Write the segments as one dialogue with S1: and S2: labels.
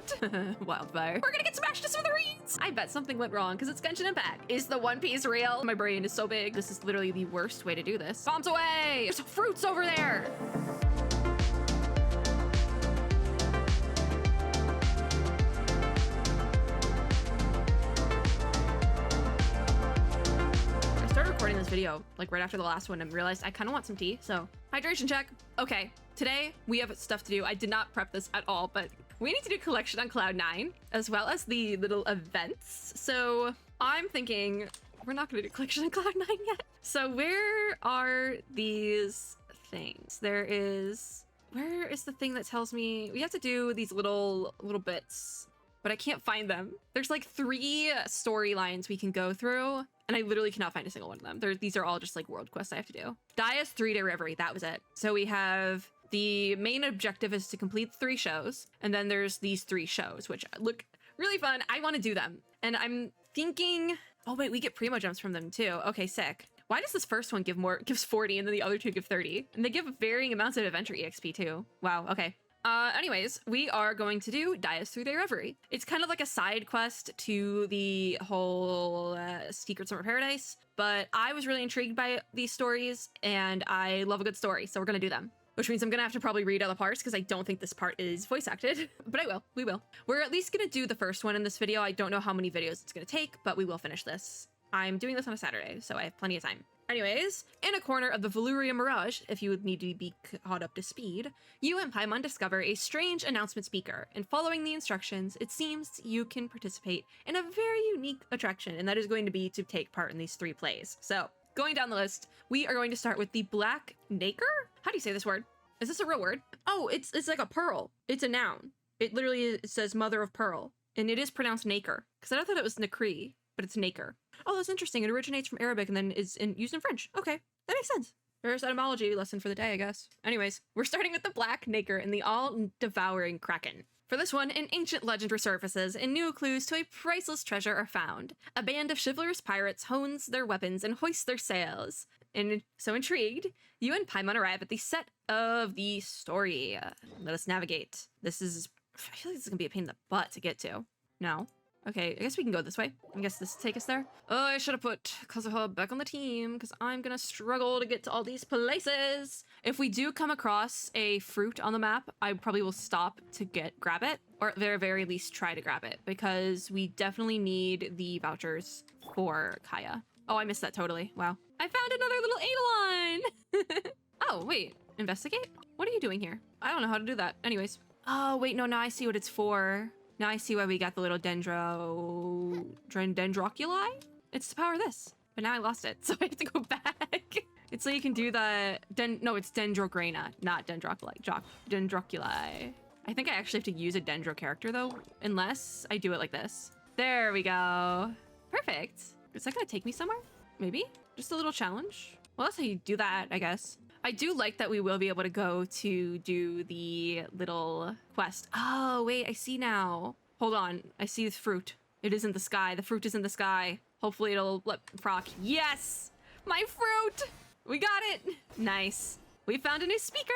S1: fruit. Wildfire. We're gonna get smashed to smithereens. I bet something went wrong because it's Genshin Impact. Is the One Piece real? My brain is so big. This is literally the worst way to do this. Bombs away. There's fruits over there. Recording this video like right after the last one and realized I kind of want some tea, so hydration check. Okay, today we have stuff to do. I did not prep this at all, but we need to do collection on Cloud 9 as well as the little events. So I'm thinking we're not gonna do collection on Cloud 9 yet. So where are these things? Where is the thing that tells me we have to do these little bits, but I can't find them. There's like 3 storylines we can go through, and I literally cannot find a single one of them. These are all just like world quests I have to do. Daya's 3-day reverie, that was it. So we have the main objective is to complete 3 shows, and then there's these 3 shows, which look really fun. I want to do them. And I'm thinking, oh wait, we get primo jumps from them too. Okay, sick. Why does this first one gives 40 and then the other 2 give 30? And they give varying amounts of adventure EXP too. Wow, okay. Anyways, we are going to do Daya's 3-day reverie. It's kind of like a side quest to the whole Secret Summer Paradise, but I was really intrigued by these stories and I love a good story, so we're gonna do them. Which means I'm gonna have to probably read other parts because I don't think this part is voice acted, but I will, we will. We're at least gonna do the first one in this video. I don't know how many videos it's gonna take, but we will finish this. I'm doing this on a Saturday, so I have plenty of time. Anyways, in a corner of the Valyria Mirage, if you would need to be caught up to speed, you and Paimon discover a strange announcement speaker, and following the instructions, it seems you can participate in a very unique attraction, and that is going to be to take part in these 3 plays. So, going down the list, we are going to start with the Black Nacre? How do you say this word? Is this a real word? Oh, it's like a pearl. It's a noun. It literally says mother of pearl, and it is pronounced Nacre, because I thought it was Nacre, but it's Nacre. Oh, that's interesting. It originates from Arabic and then is used in French. Okay, that makes sense. There's etymology lesson for the day, I guess. Anyways, we're starting with the Black Nacre and the all-devouring Kraken. For this one, an ancient legend resurfaces and new clues to a priceless treasure are found. A band of chivalrous pirates hones their weapons and hoists their sails. And so intrigued, you and Paimon arrive at the set of the story. Let us navigate. I feel like this is gonna be a pain in the butt to get to. No? Okay, I guess we can go this way. I guess this will take us there. Oh, I should have put Kazuha back on the team because I'm gonna struggle to get to all these places. If we do come across a fruit on the map, I probably will stop to grab it, or at the very least try to grab it, because we definitely need the vouchers for Kaya. Oh, I missed that totally. Wow. I found another little A.L.I.S.O.N. Oh, wait. Investigate? What are you doing here? I don't know how to do that. Anyways. Oh, wait, no, now I see what it's for. Now I see why we got the little dendroculi. It's to power this, but now I lost it, so I have to go back. It's so you can do the no, it's Dendrograna, not Dendroculi. Dendroculi. I think I actually have to use a Dendro character though, unless I do it like this. There we go. Perfect. Is that gonna take me somewhere? Maybe? Just a little challenge? Well, that's how you do that, I guess. I do like that we will be able to go to do the little quest. Oh, wait, I see now. Hold on, I see the fruit. It is in the sky. The fruit is in the sky. Hopefully it'll let proc. Yes! My fruit! We got it! Nice. We found a new speaker!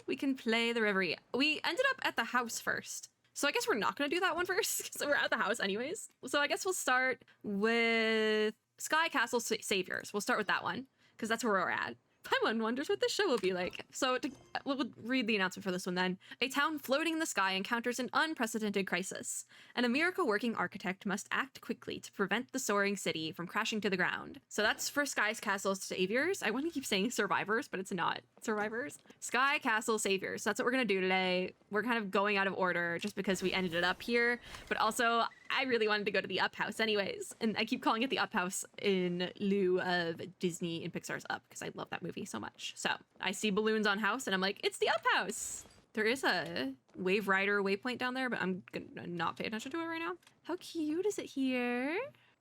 S1: We can play the reverie. We ended up at the house first. So I guess we're not gonna do that one first, so we're at the house anyways. So I guess we'll start with SKYCASTLES Saviors. We'll start with that one, because that's where we're at. Paimon wonders what this show will be like. So we'll read the announcement for this one then. A town floating in the sky encounters an unprecedented crisis, and a miracle-working architect must act quickly to prevent the soaring city from crashing to the ground. So that's for SKYCASTLES Saviors. I want to keep saying survivors, but it's not survivors. SKYCASTLES Saviors. That's what we're gonna do today. We're kind of going out of order just because we ended it up here, but also I really wanted to go to the Up House anyways, and I keep calling it the Up House in lieu of Disney and Pixar's Up because I love that movie so much. So I see balloons on house and I'm like, it's the Up House. There is a Wave Rider waypoint down there, but I'm gonna not pay attention to it right now. How cute is it here?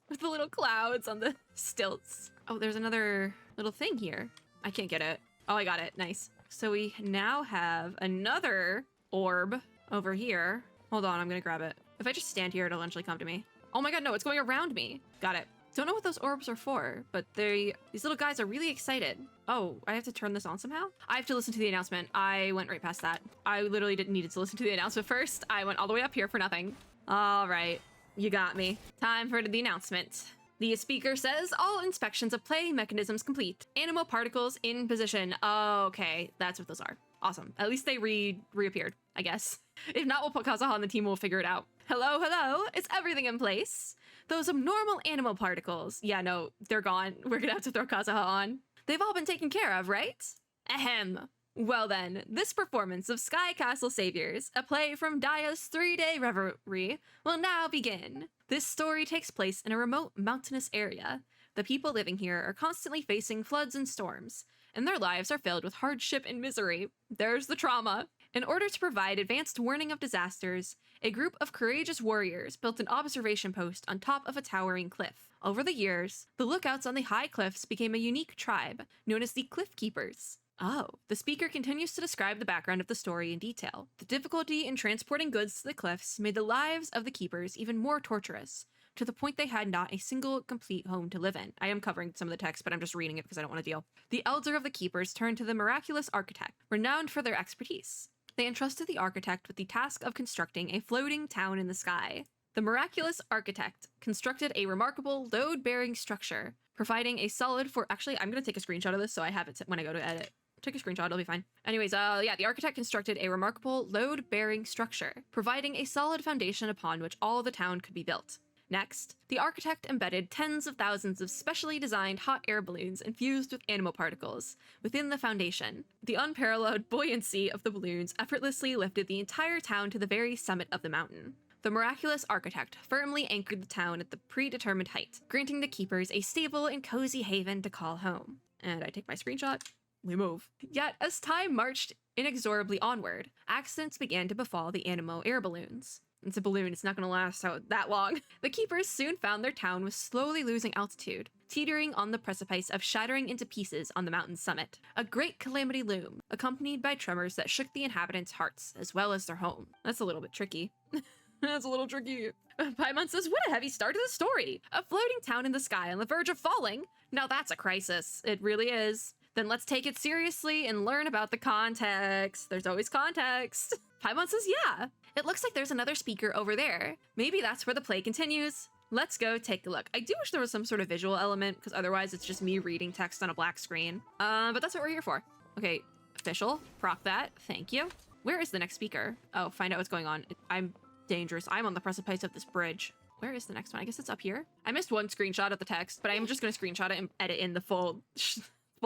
S1: With the little clouds on the stilts. Oh, there's another little thing here. I can't get it. Oh, I got it. Nice. So we now have another orb over here. Hold on, I'm gonna grab it. If I just stand here, it'll eventually come to me. Oh my god, no, it's going around me. Got it. Don't know what those orbs are for, but these little guys are really excited. Oh, I have to turn this on somehow? I have to listen to the announcement. I went right past that. I literally didn't need to listen to the announcement first. I went all the way up here for nothing. All right, you got me. Time for the announcement. The speaker says, all inspections of play mechanisms complete. Animal particles in position. Okay, that's what those are. Awesome. At least they reappeared, I guess. If not, we'll put Kazuha on the team, we'll figure it out. Hello, hello, is everything in place? Those abnormal animal particles. Yeah, no, they're gone. We're gonna have to throw Kazuha on. They've all been taken care of, right? Ahem. Well then, this performance of Sky Castle Saviors, a play from Daya's 3-day revelry, will now begin. This story takes place in a remote mountainous area. The people living here are constantly facing floods and storms, and their lives are filled with hardship and misery. There's the trauma. In order to provide advanced warning of disasters, a group of courageous warriors built an observation post on top of a towering cliff. Over the years, the lookouts on the high cliffs became a unique tribe, known as the Cliff Keepers. Oh, the speaker continues to describe the background of the story in detail. The difficulty in transporting goods to the cliffs made the lives of the keepers even more torturous, to the point they had not a single complete home to live in. I am covering some of the text, but I'm just reading it because I don't want to deal. The elder of the keepers turned to the miraculous architect, renowned for their expertise. They entrusted the architect with the task of constructing a floating town in the sky. The miraculous architect constructed a remarkable load-bearing structure, providing a solid for... Actually, I'm going to take a screenshot of this so I have it when I go to edit. Take a screenshot, it'll be fine. Anyways, yeah, the architect constructed a remarkable load-bearing structure, providing a solid foundation upon which all the town could be built. Next, the architect embedded tens of thousands of specially designed hot air balloons infused with animal particles within the foundation. The unparalleled buoyancy of the balloons effortlessly lifted the entire town to the very summit of the mountain. The miraculous architect firmly anchored the town at the predetermined height, granting the keepers a stable and cozy haven to call home. And I take my screenshot. We move. Yet, as time marched inexorably onward, accidents began to befall the animal air balloons. It's a balloon, it's not going to last that long. The keepers soon found their town was slowly losing altitude, teetering on the precipice of shattering into pieces on the mountain's summit. A great calamity loomed, accompanied by tremors that shook the inhabitants' hearts, as well as their home. That's a little bit tricky. That's a little tricky. Paimon says, what a heavy start to the story! A floating town in the sky on the verge of falling? Now that's a crisis. It really is. Then let's take it seriously and learn about the context. There's always context. Paimon says, yeah. It looks like there's another speaker over there. Maybe that's where the play continues. Let's go take a look. I do wish there was some sort of visual element, because otherwise it's just me reading text on a black screen. But that's what we're here for. Okay, official. Proc that. Thank you. Where is the next speaker? Oh, find out what's going on. I'm dangerous. I'm on the precipice of this bridge. Where is the next one? I guess it's up here. I missed one screenshot of the text, but I'm just going to screenshot it and edit in the full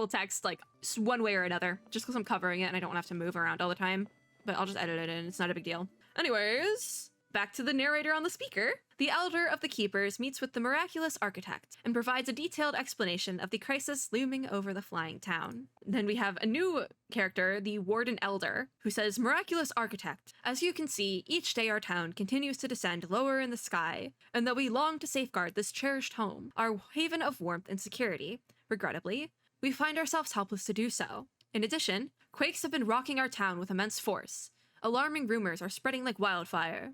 S1: text, like one way or another, just because I'm covering it and I don't have to move around all the time. But I'll just edit it in. It's not a big deal. Anyways, back to the narrator on the speaker. The elder of the keepers meets with the miraculous architect and provides a detailed explanation of the crisis looming over the flying town. Then we have a new character, the warden elder, who says, miraculous architect, as you can see, each day our town continues to descend lower in the sky, and though we long to safeguard this cherished home, our haven of warmth and security, regrettably, we find ourselves helpless to do so. In addition, quakes have been rocking our town with immense force. Alarming rumors are spreading like wildfire.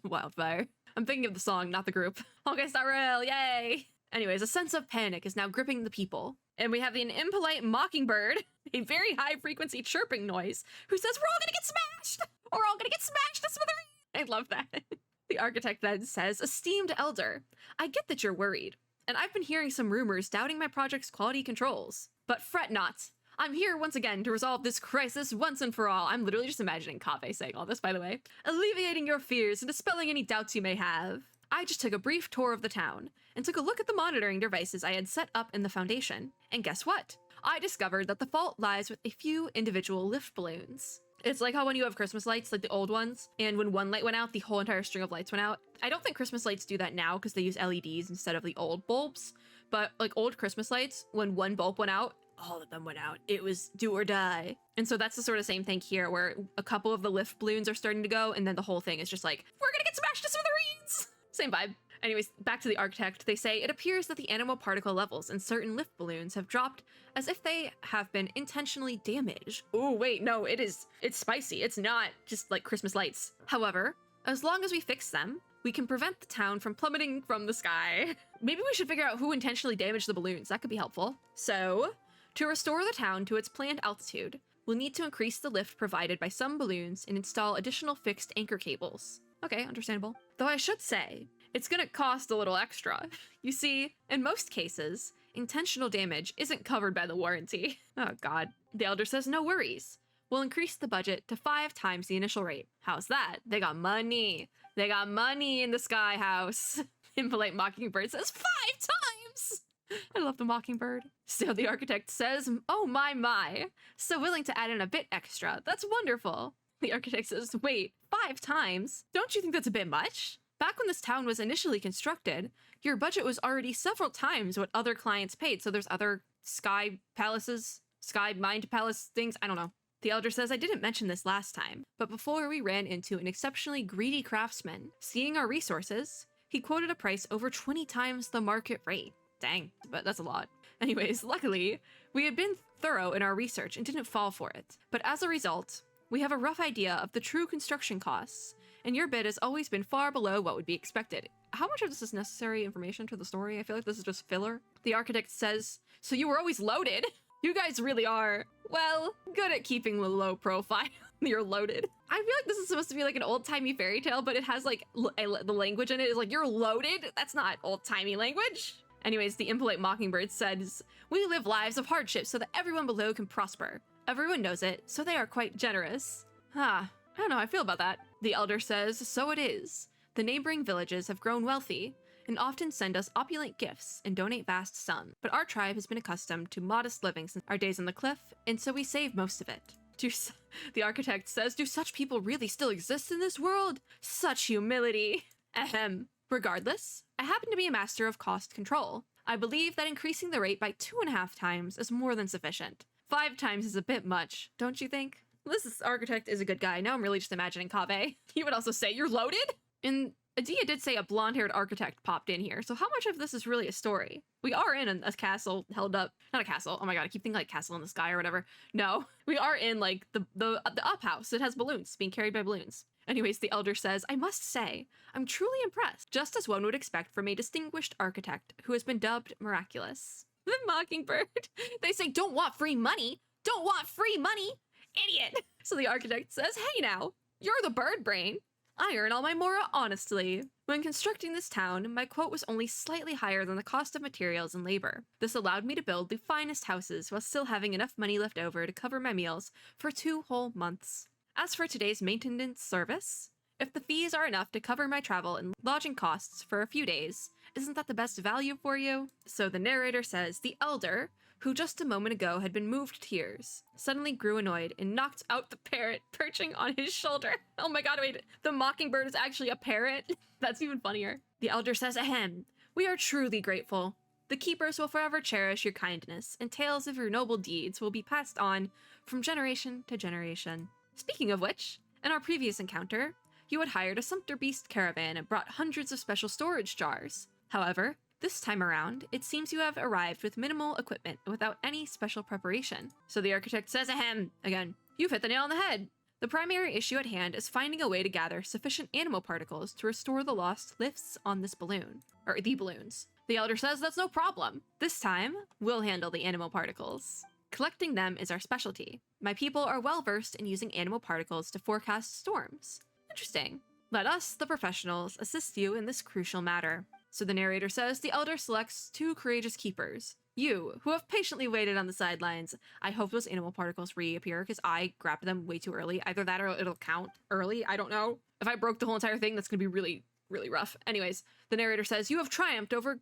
S1: Wildfire. I'm thinking of the song, not the group. Honkai.real, yay! Anyways, a sense of panic is now gripping the people. And we have an impolite mockingbird, a very high-frequency chirping noise, who says, we're all gonna get smashed! We're all gonna get smashed to smithereens! I love that. The architect then says, esteemed elder, I get that you're worried, and I've been hearing some rumors doubting my project's quality controls. But fret not. I'm here once again to resolve this crisis once and for all. I'm literally just imagining Kaveh saying all this, by the way. Alleviating your fears and dispelling any doubts you may have. I just took a brief tour of the town and took a look at the monitoring devices I had set up in the foundation. And guess what? I discovered that the fault lies with a few individual lift balloons. It's like how when you have Christmas lights, like the old ones, and when one light went out, the whole entire string of lights went out. I don't think Christmas lights do that now because they use LEDs instead of the old bulbs. But like old Christmas lights, when one bulb went out, all of them went out. It was do or die. And so that's the sort of same thing here, where a couple of the lift balloons are starting to go, and then the whole thing is just like, we're gonna get smashed to smithereens! Same vibe. Anyways, back to the architect. They say, it appears that the animal particle levels in certain lift balloons have dropped as if they have been intentionally damaged. Oh, wait, no, it's spicy. It's not just like Christmas lights. However, as long as we fix them, we can prevent the town from plummeting from the sky. Maybe we should figure out who intentionally damaged the balloons. That could be helpful. So, to restore the town to its planned altitude, we'll need to increase the lift provided by some balloons and install additional fixed anchor cables. Okay, understandable. Though I should say, it's gonna cost a little extra. You see, in most cases, intentional damage isn't covered by the warranty. Oh god. The Elder says no worries. We'll increase the budget to 5 times the initial rate. How's that? They got money. They got money in the Sky House. Impolite Mockingbird says 5 times! I love the Mockingbird. So the architect says, oh my. So willing to add in a bit extra. That's wonderful. The architect says, wait, 5 times? Don't you think that's a bit much? Back when this town was initially constructed, your budget was already several times what other clients paid. So there's other sky palaces, sky mind palace things. I don't know. The Elder says, I didn't mention this last time, but before we ran into an exceptionally greedy craftsman, seeing our resources, he quoted a price over 20 times the market rate. Dang, but that's a lot. Anyways, luckily, we had been thorough in our research and didn't fall for it. But as a result, we have a rough idea of the true construction costs, and your bid has always been far below what would be expected. How much of this is necessary information to the story? I feel like this is just filler. The architect says, so you were always loaded? You guys really are, well, good at keeping the low profile. You're loaded. I feel like this is supposed to be like an old-timey fairy tale, but it has like the language in it is like, you're loaded? That's not old-timey language. Anyways, the impolite Mockingbird says, we live lives of hardship so that everyone below can prosper. Everyone knows it, so they are quite generous. I don't know how I feel about that. The Elder says, so it is. The neighboring villages have grown wealthy, and often send us opulent gifts and donate vast sums. But our tribe has been accustomed to modest living since our days on the cliff, and so we save most of it. The architect says, do such people really still exist in this world? Such humility. Ahem. Regardless, I happen to be a master of cost control. I believe that increasing the rate by 2.5 times is more than sufficient. 5 times is a bit much, don't you think? This architect is a good guy. Now I'm really just imagining Kaveh. He would also say, you're loaded? And Adia did say a blonde-haired architect popped in here, so how much of this is really a story? We are in a castle held up, not a castle, oh my god, I keep thinking like castle in the sky or whatever. No, we are in like the up house. It has balloons, being carried by balloons. Anyways, the Elder says, I must say, I'm truly impressed, just as one would expect from a distinguished architect who has been dubbed miraculous. The Mockingbird. They say, don't want free money. Don't want free money. Idiot. So the architect says, hey now, you're the bird brain. I earn all my mora honestly. When constructing this town, my quote was only slightly higher than the cost of materials and labor. This allowed me to build the finest houses while still having enough money left over to cover my meals for 2 whole months. As for today's maintenance service, if the fees are enough to cover my travel and lodging costs for a few days, isn't that the best value for you? So the narrator says, the Elder, who just a moment ago had been moved to tears, suddenly grew annoyed and knocked out the parrot perching on his shoulder. Oh my god, wait, the Mockingbird is actually a parrot? That's even funnier. The Elder says, ahem, we are truly grateful. The keepers will forever cherish your kindness, and tales of your noble deeds will be passed on from generation to generation. Speaking of which, in our previous encounter, you had hired a sumpter beast caravan and brought hundreds of special storage jars. However, this time around, it seems you have arrived with minimal equipment without any special preparation. So the architect says, ahem, again, you've hit the nail on the head. The primary issue at hand is finding a way to gather sufficient animal particles to restore the lost lifts on this balloon, or the balloons. The Elder says that's no problem. This time, we'll handle the animal particles. Collecting them is our specialty. My people are well versed in using animal particles to forecast storms. Interesting. Let us, the professionals, assist you in this crucial matter. So the narrator says the Elder selects 2 courageous keepers. You, who have patiently waited on the sidelines. I hope those animal particles reappear because I grabbed them way too early. Either that or it'll count early. I don't know. If I broke the whole entire thing, that's gonna be really, really rough. Anyways, the narrator says, you have triumphed over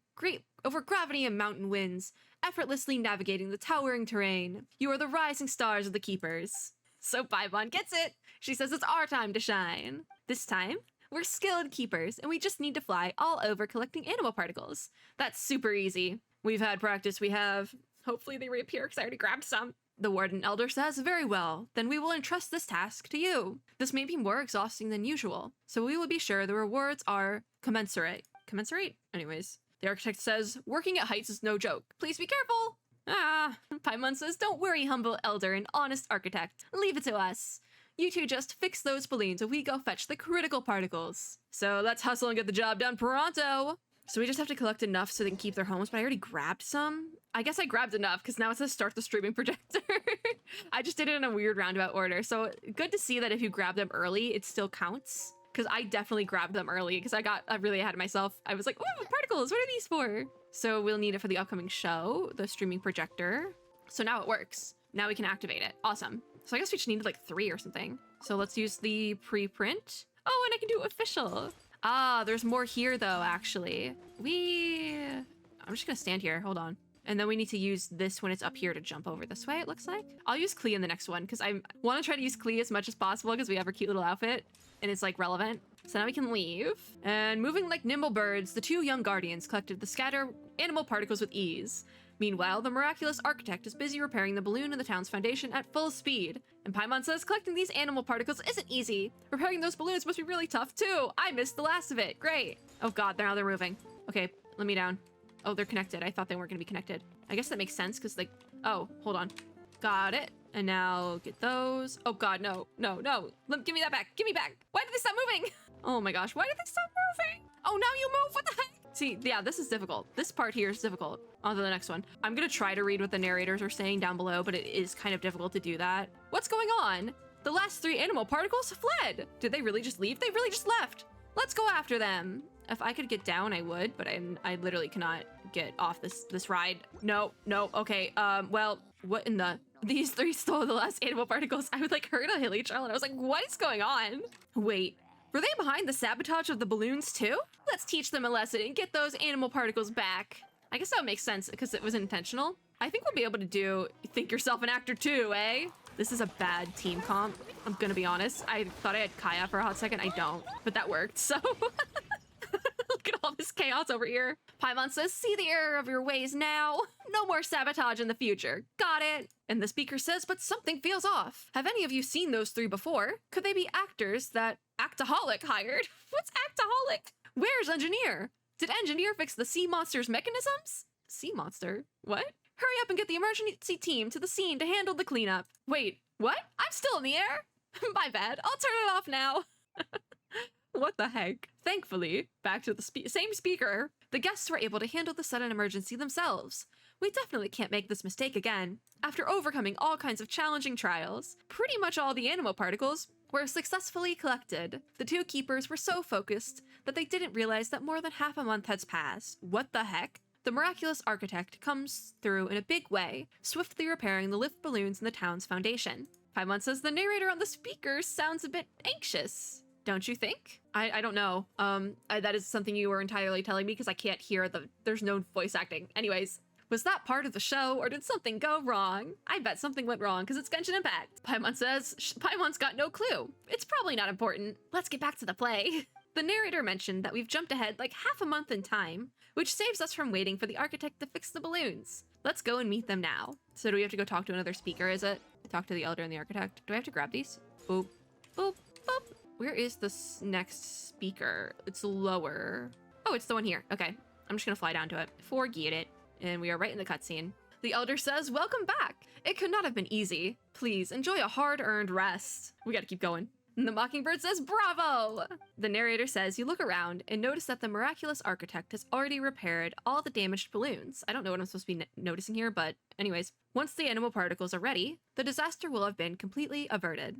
S1: gravity and mountain winds, effortlessly navigating the towering terrain. You are the rising stars of the keepers. So Paimon gets it. She says it's our time to shine. This time, we're skilled keepers, and we just need to fly all over collecting animal particles. That's super easy. We've had practice, we have. Hopefully they reappear, because I already grabbed some. The Warden Elder says, very well, then we will entrust this task to you. This may be more exhausting than usual, so we will be sure the rewards are commensurate. Commensurate? Anyways. The architect says, working at heights is no joke. Please be careful. Paimon says, don't worry, humble elder and honest architect. Leave it to us. You two just fix those balloons and we go fetch the critical particles. So let's hustle and get the job done pronto. So we just have to collect enough so they can keep their homes, but I already grabbed some. I guess I grabbed enough because now it says start the streaming projector. I just did it in a weird roundabout order. So good to see that if you grab them early, it still counts. Because I definitely grabbed them early because I really ahead of myself. I was like, oh, particles, what are these for? So we'll need it for the upcoming show, the streaming projector. So now it works. Now we can activate it. Awesome. So I guess we just needed like 3 or something. So let's use the preprint. Oh, and I can do official. Ah, there's more here though, actually. I'm just gonna stand here, hold on. And then we need to use this when it's up here to jump over this way, it looks like. I'll use Klee in the next one because I want to try to use Klee as much as possible because we have her cute little outfit and it's like relevant. So now we can leave. And moving like nimble birds, the 2 young guardians collected the scatter animal particles with ease. Meanwhile, the miraculous architect is busy repairing the balloon in the town's foundation at full speed. And Paimon says collecting these animal particles isn't easy. Repairing those balloons must be really tough too. I missed the last of it. Great. Oh god, now they're moving. Okay, let me down. Oh, they're connected. I thought they weren't gonna be connected. I guess that makes sense because like, oh, hold on. Got it. And now get those. Oh god, no. Give me that back. Give me back. Why did they stop moving? Oh my gosh, why did they stop moving? Oh, now you move. What the heck? See, yeah, this is difficult. This part here is difficult. On to the next one. I'm gonna try to read what the narrators are saying down below, but it is kind of difficult to do that. What's going on? The last 3 animal particles fled. Did they really just leave? They really just left. Let's go after them. If I could get down, I would, but I literally cannot get off this ride. No, okay, well, what in the... These 3 stole the last animal particles. I would like heard a hilly trail and I was like, what is going on? Wait. Were they behind the sabotage of the balloons too? Let's teach them a lesson and get those animal particles back. I guess that would make sense because it was intentional. I think we'll be able to do think yourself an actor too, eh? This is a bad team comp. I'm gonna be honest. I thought I had Kaya for a hot second. I don't, but that worked, so. Look at all this chaos over here. Paimon says, see the error of your ways now. No more sabotage in the future. Got it. And the speaker says, but something feels off. Have any of you seen those 3 before? Could they be actors that Actaholic hired? What's Actaholic? Where's Engineer? Did Engineer fix the sea monster's mechanisms? Sea monster? What? Hurry up and get the emergency team to the scene to handle the cleanup. Wait, what? I'm still in the air? My bad. I'll turn it off now. What the heck? Thankfully, back to the same speaker, the guests were able to handle the sudden emergency themselves. We definitely can't make this mistake again. After overcoming all kinds of challenging trials, pretty much all the animal particles were successfully collected. The 2 keepers were so focused that they didn't realize that more than half a month has passed. What the heck? The miraculous architect comes through in a big way, swiftly repairing the lift balloons in the town's foundation. Paimon says the narrator on the speaker sounds a bit anxious. Don't you think? I don't know. That is something you were entirely telling me because I can't hear there's no voice acting. Anyways, was that part of the show or did something go wrong? I bet something went wrong because it's Genshin Impact. Paimon says Paimon's got no clue. It's probably not important. Let's get back to the play. The narrator mentioned that we've jumped ahead like half a month in time, which saves us from waiting for the architect to fix the balloons. Let's go and meet them now. So do we have to go talk to another speaker, is it? Talk to the elder and the architect. Do I have to grab these? Boop, boop, boop. Where is this next speaker? It's lower. Oh, it's the one here. Okay, I'm just gonna fly down to it. Forget it. And we are right in the cutscene. The elder says, welcome back. It could not have been easy. Please enjoy a hard-earned rest. We gotta keep going. And the mockingbird says, bravo! The narrator says you look around and notice that the miraculous architect has already repaired all the damaged balloons. I don't know what I'm supposed to be noticing here, but anyways. Once the animal particles are ready, the disaster will have been completely averted.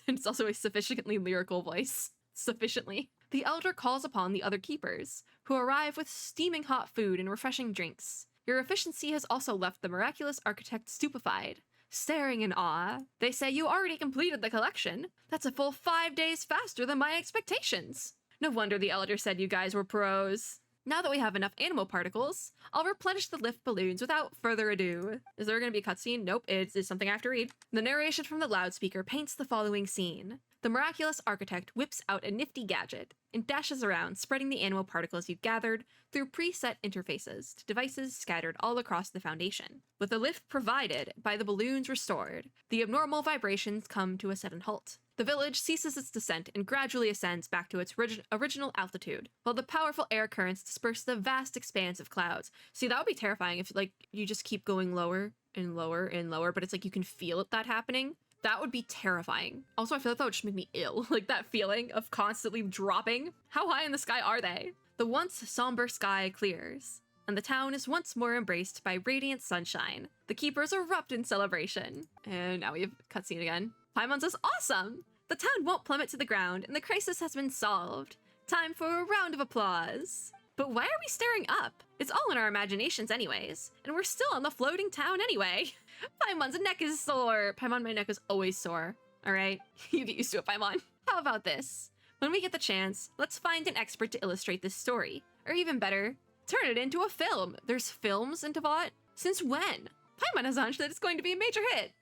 S1: It's also a sufficiently lyrical voice. Sufficiently. The elder calls upon the other keepers, who arrive with steaming hot food and refreshing drinks. Your efficiency has also left the miraculous architect stupefied, staring in awe. They say you already completed the collection. That's a full 5 days faster than my expectations. No wonder the elder said you guys were pros. Now that we have enough animal particles, I'll replenish the lift balloons without further ado. Is there going to be a cutscene? Nope, it's something I have to read. The narration from the loudspeaker paints the following scene. The miraculous architect whips out a nifty gadget and dashes around, spreading the animal particles you've gathered through preset interfaces to devices scattered all across the foundation. With the lift provided by the balloons restored, the abnormal vibrations come to a sudden halt. The village ceases its descent and gradually ascends back to its original altitude, while the powerful air currents disperse the vast expanse of clouds. See, that would be terrifying if, like, you just keep going lower and lower and lower, but it's like you can feel that happening. That would be terrifying. Also, I feel like that would just make me ill. Like that feeling of constantly dropping. How high in the sky are they? The once somber sky clears, and the town is once more embraced by radiant sunshine. The keepers erupt in celebration. And now we have cutscene again. Paimon says, awesome! The town won't plummet to the ground, and the crisis has been solved. Time for a round of applause. But why are we staring up? It's all in our imaginations anyways, and we're still on the floating town anyway. Paimon's neck is sore. Paimon, my neck is always sore. All right, you get used to it, Paimon. How about this? When we get the chance, let's find an expert to illustrate this story. Or even better, turn it into a film. There's films in Teyvat? Since when? Paimon has a hunch that it's going to be a major hit.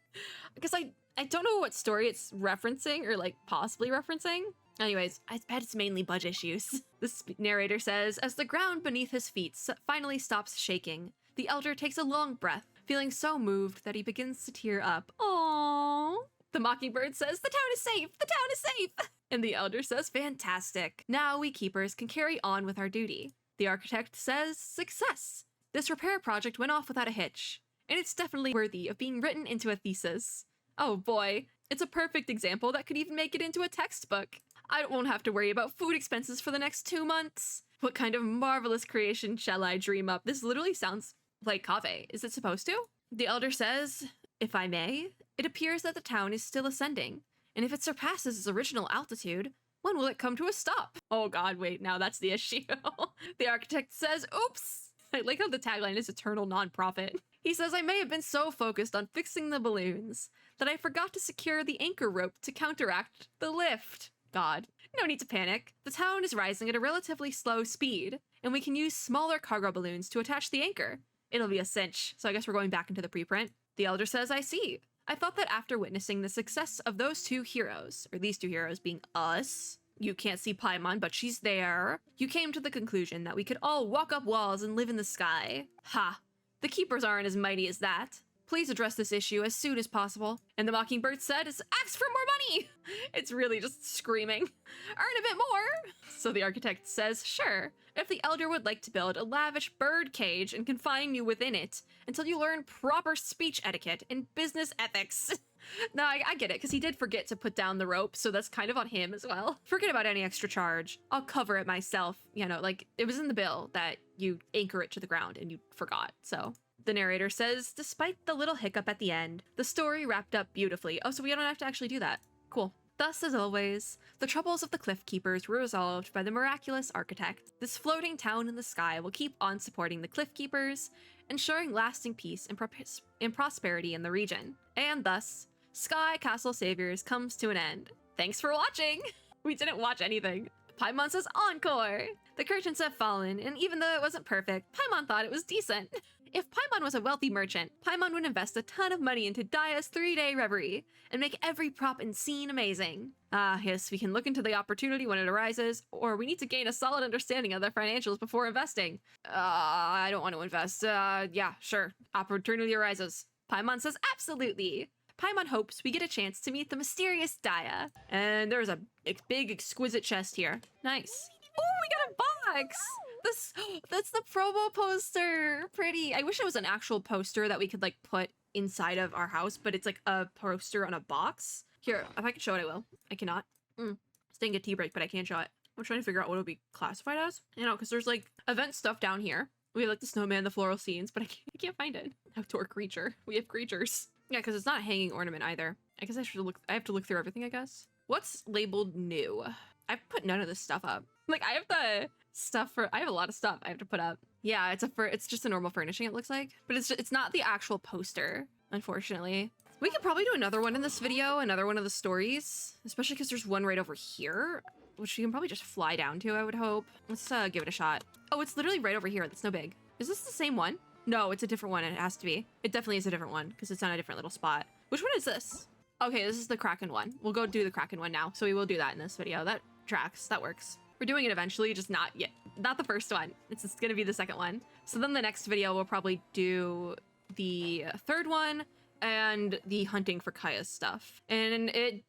S1: Because I don't know what story it's referencing or like possibly referencing. Anyways, I bet it's mainly budget issues. This narrator says, as the ground beneath his feet finally stops shaking, the elder takes a long breath, feeling so moved that he begins to tear up. Aww. The mockingbird says, the town is safe! The town is safe! And the elder says, fantastic. Now we keepers can carry on with our duty. The architect says, success. This repair project went off without a hitch, and it's definitely worthy of being written into a thesis. Oh boy, it's a perfect example that could even make it into a textbook. I won't have to worry about food expenses for the next 2 months. What kind of marvelous creation shall I dream up? This literally sounds like Kaveh. Is it supposed to? The elder says, if I may, it appears that the town is still ascending, and if it surpasses its original altitude, when will it come to a stop? Oh god, wait, now that's the issue. The architect says, oops! I like how the tagline is eternal nonprofit. He says, I may have been so focused on fixing the balloons that I forgot to secure the anchor rope to counteract the lift. God, no need to panic. The town is rising at a relatively slow speed, and we can use smaller cargo balloons to attach the anchor. It'll be a cinch, so I guess we're going back into the preprint. The elder says, I see. I thought that after witnessing the success of those two heroes, or these two heroes being us, you can't see Paimon, but she's there, you came to the conclusion that we could all walk up walls and live in the sky. Ha! The keepers aren't as mighty as that. Please address this issue as soon as possible. And the mockingbird said, ask for more money! It's really just screaming. Earn a bit more! So the architect says, sure, if the elder would like to build a lavish bird cage and confine you within it until you learn proper speech etiquette and business ethics. No, I get it, because he did forget to put down the rope, so that's kind of on him as well. Forget about any extra charge. I'll cover it myself. You know, like, it was in the bill that you anchor it to the ground and you forgot, so. The narrator says, despite the little hiccup at the end, the story wrapped up beautifully. Oh, so we don't have to actually do that. Cool. Thus, as always, the troubles of the Cliff Keepers were resolved by the miraculous architect. This floating town in the sky will keep on supporting the Cliff Keepers, ensuring lasting peace and prosperity in the region. And thus, Sky Castle Saviors comes to an end. Thanks for watching! We didn't watch anything. Paimon says encore! The curtains have fallen, and even though it wasn't perfect, Paimon thought it was decent. If Paimon was a wealthy merchant, Paimon would invest a ton of money into Daya's 3-day reverie and make every prop and scene amazing. Ah, yes, we can look into the opportunity when it arises, or we need to gain a solid understanding of the financials before investing. I don't want to invest. Yeah, sure. Opportunity arises. Paimon says absolutely. Paimon hopes we get a chance to meet the mysterious Daya. And there's a big, exquisite chest here. Nice. Oh, we got a box! That's the promo poster. Pretty. I wish it was an actual poster that we could like put inside of our house, but it's like a poster on a box. Here, if I can show it, I will. I cannot. It's taking a tea break, but I can't show it. I'm trying to figure out what it would be classified as. You know, because there's like event stuff down here. We have like the snowman, the floral scenes, but I can't find it. Outdoor creature. We have creatures. Yeah, because it's not a hanging ornament either. I guess I have to look through everything, I guess. What's labeled new? I've put none of this stuff up. Like, I have the stuff I have a lot of stuff I have to put up. Yeah, it's just a normal furnishing, it looks like. But it's not the actual poster, unfortunately. We could probably do another one in this video, another one of the stories, especially because there's one right over here, which you can probably just fly down to, I would hope. Let's give it a shot. Oh, it's literally right over here. That's no big. Is this the same one? No, it's a different one, and it has to be. It definitely is a different one, because it's on a different little spot. Which one is this? Okay, this is the Kraken one. We'll go do the Kraken one now, so we will do that in this video. That tracks. That works. We're doing it eventually, just not yet. Not the first one. It's just gonna be the second one. So then the next video, we'll probably do the third one and the hunting for Kaya's stuff. And it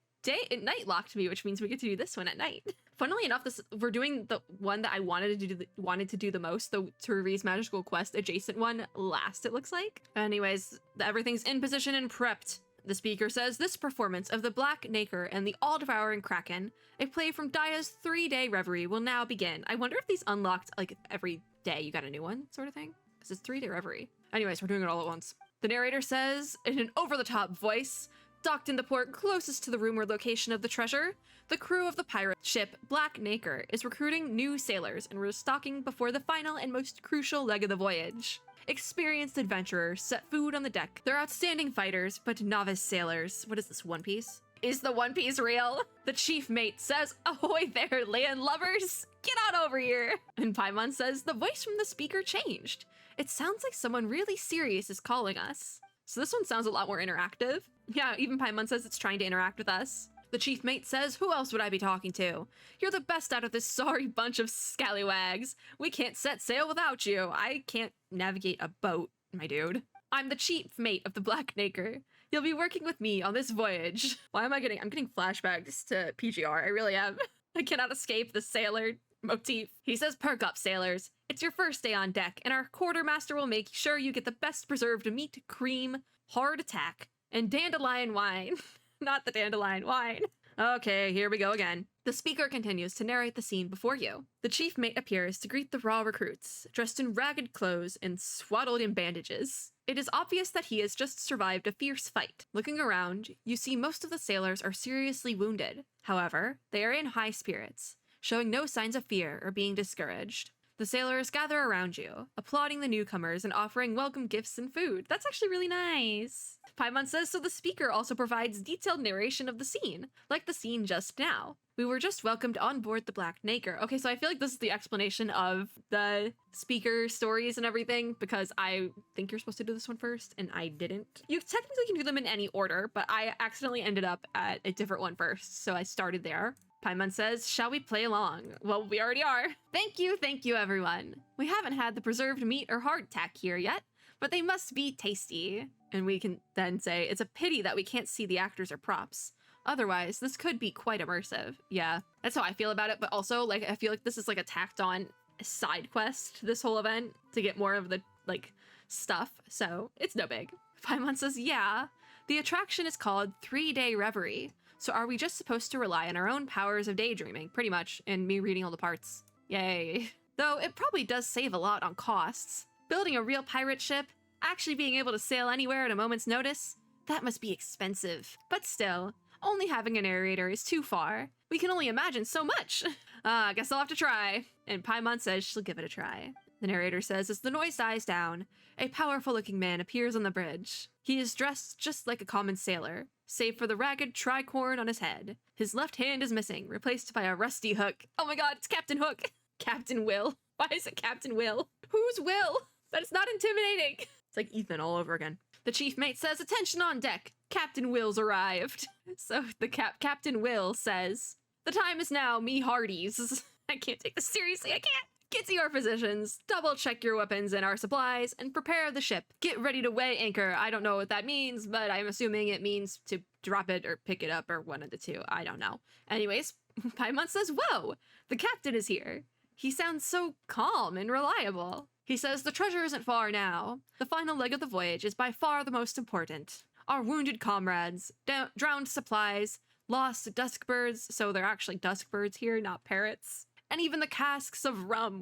S1: night locked me, which means we get to do this one at night. Funnily enough, we're doing the one that I wanted to do the most, the Turi's Magical Quest adjacent one last, it looks like. Anyways, everything's in position and prepped. The speaker says, this performance of the Black Nacre and the all-devouring Kraken, a play from Daya's 3-day reverie, will now begin. I wonder if these unlocked, like, every day you got a new one, sort of thing? Because it's 3-day reverie. Anyways, we're doing it all at once. The narrator says, in an over-the-top voice, docked in the port closest to the rumored location of the treasure, the crew of the pirate ship Black Nacre is recruiting new sailors and restocking before the final and most crucial leg of the voyage. Experienced adventurers set food on the deck. They're outstanding fighters, but novice sailors. What is this, One Piece? Is the One Piece real? The chief mate says, ahoy there, land lovers! Get on over here! And Paimon says, the voice from the speaker changed. It sounds like someone really serious is calling us. So this one sounds a lot more interactive. Yeah, even Paimon says it's trying to interact with us. The chief mate says, who else would I be talking to? You're the best out of this sorry bunch of scallywags. We can't set sail without you. I can't navigate a boat, my dude. I'm the chief mate of the Black Nacre. You'll be working with me on this voyage. Why am I'm getting flashbacks to PGR. I really am. I cannot escape the sailor motif. He says, perk up, sailors. It's your first day on deck, and our quartermaster will make sure you get the best preserved meat, cream, hard attack, and dandelion wine. Not the dandelion wine. Okay, here we go again. The speaker continues to narrate the scene before you. The chief mate appears to greet the raw recruits, dressed in ragged clothes and swaddled in bandages. It is obvious that he has just survived a fierce fight. Looking around, you see most of the sailors are seriously wounded. However, they are in high spirits, showing no signs of fear or being discouraged. The sailors gather around you, applauding the newcomers and offering welcome gifts and food. That's actually really nice. Paimon says, so the speaker also provides detailed narration of the scene, like the scene just now. We were just welcomed on board the Black Nacre. Okay, so I feel like this is the explanation of the speaker stories and everything, because I think you're supposed to do this one first, and I didn't. You technically can do them in any order, but I accidentally ended up at a different one first, so I started there. Paimon says, shall we play along? Well, we already are. Thank you, everyone. We haven't had the preserved meat or hardtack here yet, but they must be tasty. And we can then say, it's a pity that we can't see the actors or props. Otherwise, this could be quite immersive. Yeah, that's how I feel about it, but also, like, I feel like this is like a tacked on side quest to this whole event to get more of the, like, stuff, so it's no big. Paimon says, yeah, the attraction is called 3-day reverie. So are we just supposed to rely on our own powers of daydreaming, pretty much, and me reading all the parts? Yay. Though it probably does save a lot on costs. Building a real pirate ship, actually being able to sail anywhere at a moment's notice, that must be expensive. But still, only having a narrator is too far. We can only imagine so much. I guess I'll have to try. And Paimon says she'll give it a try. The narrator says as the noise dies down, a powerful-looking man appears on the bridge. He is dressed just like a common sailor, save for the ragged tricorn on his head. His left hand is missing, replaced by a rusty hook. Oh my god, it's Captain Hook! Captain Will. Why is it Captain Will? Who's Will? That is not intimidating. It's like Ethan all over again. The chief mate says, attention on deck. Captain Will's arrived. So the Captain Will says, the time is now, me hearties. I can't take this seriously, I can't. Get to your positions, double check your weapons and our supplies, and prepare the ship. Get ready to weigh anchor. I don't know what that means, but I'm assuming it means to drop it or pick it up or one of the two. I don't know. Anyways, Paimon says, whoa, the captain is here. He sounds so calm and reliable. He says the treasure isn't far now. The final leg of the voyage is by far the most important. Our wounded comrades, drowned supplies, lost dusk birds, so they're actually dusk birds here, not parrots. And even the casks of rum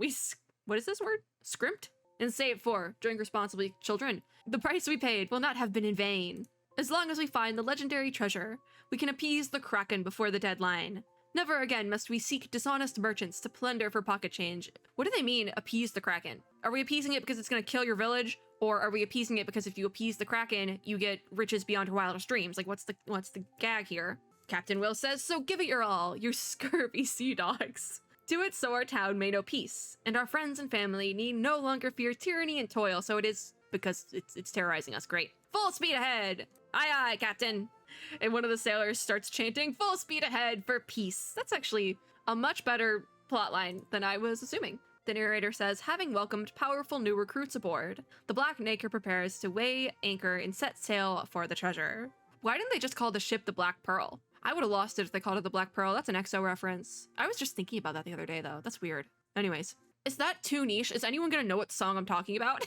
S1: what is this word? Scrimped? And saved for. Drink responsibly, children. The price we paid will not have been in vain. As long as we find the legendary treasure, we can appease the Kraken before the deadline. Never again must we seek dishonest merchants to plunder for pocket change. What do they mean, appease the Kraken? Are we appeasing it because it's gonna kill your village? Or are we appeasing it because if you appease the Kraken, you get riches beyond your wildest dreams? Like, what's the gag here? Captain Will says, so give it your all, you scurvy sea dogs. Do it so our town may know peace, and our friends and family need no longer fear tyranny and toil, so it is because it's terrorizing us. Great. Full speed ahead! Aye aye, Captain! And one of the sailors starts chanting, full speed ahead for peace. That's actually a much better plotline than I was assuming. The narrator says, having welcomed powerful new recruits aboard, the Black Nacre prepares to weigh anchor and set sail for the treasure. Why didn't they just call the ship the Black Pearl? I would have lost it if they called it the Black Pearl. That's an EXO reference. I was just thinking about that the other day, though. That's weird. Anyways, is that too niche? Is anyone gonna know what song I'm talking about?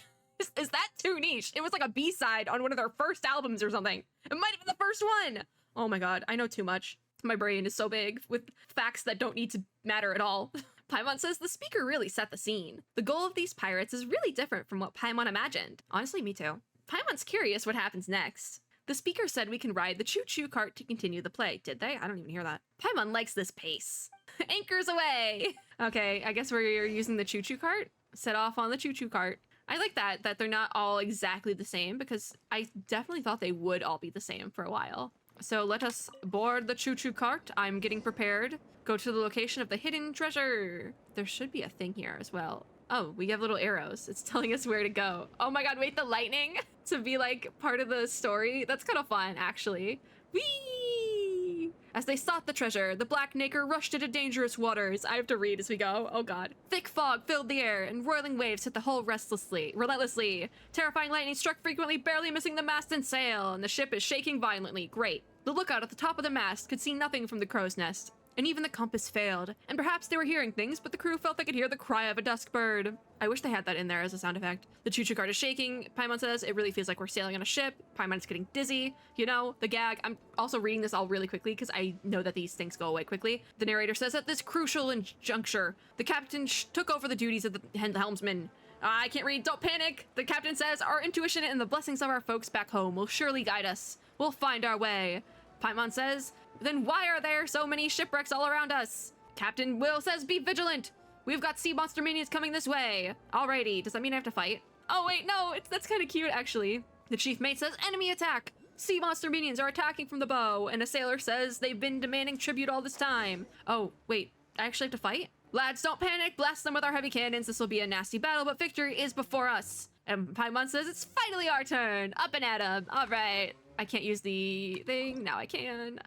S1: Is that too niche? It was like a B-side on one of their first albums or something. It might have been the first one. Oh my god, I know too much. My brain is so big with facts that don't need to matter at all. Paimon says the speaker really set the scene. The goal of these pirates is really different from what Paimon imagined. Honestly, me too. Paimon's curious what happens next. The speaker said we can ride the choo-choo cart to continue the play. Did they? I don't even hear that. Paimon likes this pace. Anchors away! Okay, I guess we're using the choo-choo cart. Set off on the choo-choo cart. I like that they're not all exactly the same, because I definitely thought they would all be the same for a while. So let us board the choo-choo cart. I'm getting prepared. Go to the location of the hidden treasure. There should be a thing here as well. Oh, we have little arrows. It's telling us where to go. Oh my god, wait, the lightning to be like part of the story. That's kind of fun, actually. Whee! As they sought the treasure, the Black Nacre rushed into dangerous waters. I have to read as we go. Oh god. Thick fog filled the air, and whirling waves hit the hull relentlessly. Terrifying lightning struck frequently, barely missing the mast and sail, and the ship is shaking violently. Great. The lookout at the top of the mast could see nothing from the crow's nest. And even the compass failed. And perhaps they were hearing things, but the crew felt they could hear the cry of a dusk bird. I wish they had that in there as a sound effect. The choo-choo cart is shaking. Paimon says it really feels like we're sailing on a ship. Paimon's getting dizzy. You know, the gag. I'm also reading this all really quickly because I know that these things go away quickly. The narrator says at this crucial juncture, the captain took over the duties of the helmsman. I can't read. Don't panic. The captain says our intuition and the blessings of our folks back home will surely guide us. We'll find our way. Paimon says, then why are there so many shipwrecks all around us? Captain Will says, be vigilant. We've got sea monster minions coming this way. Alrighty, does that mean I have to fight? Oh wait, no, that's kind of cute actually. The chief mate says, enemy attack. Sea monster minions are attacking from the bow. And a sailor says they've been demanding tribute all this time. Oh, wait, I actually have to fight? Lads, don't panic, blast them with our heavy cannons. This will be a nasty battle, but victory is before us. And Paimon says, it's finally our turn. Up and at 'em. All right. I can't use the thing. Now I can.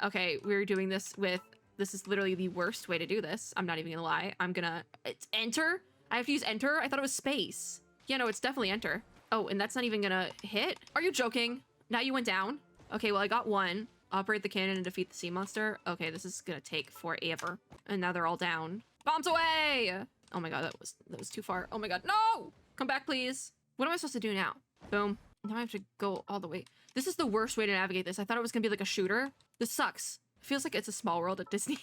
S1: Okay, we're doing this with... This is literally the worst way to do this. I'm not even gonna lie. I'm gonna... It's enter? I have to use enter? I thought it was space. Yeah, no, it's definitely enter. Oh, and that's not even gonna hit? Are you joking? Now you went down? Okay, well, I got one. Operate the cannon and defeat the sea monster. Okay, this is gonna take forever. And now they're all down. Bombs away! Oh my god, that was too far. Oh my god, no! Come back, please. What am I supposed to do now? Boom. Now I have to go all the way. This is the worst way to navigate this. I thought it was gonna be like a shooter. This sucks. It feels like it's a small world at Disney.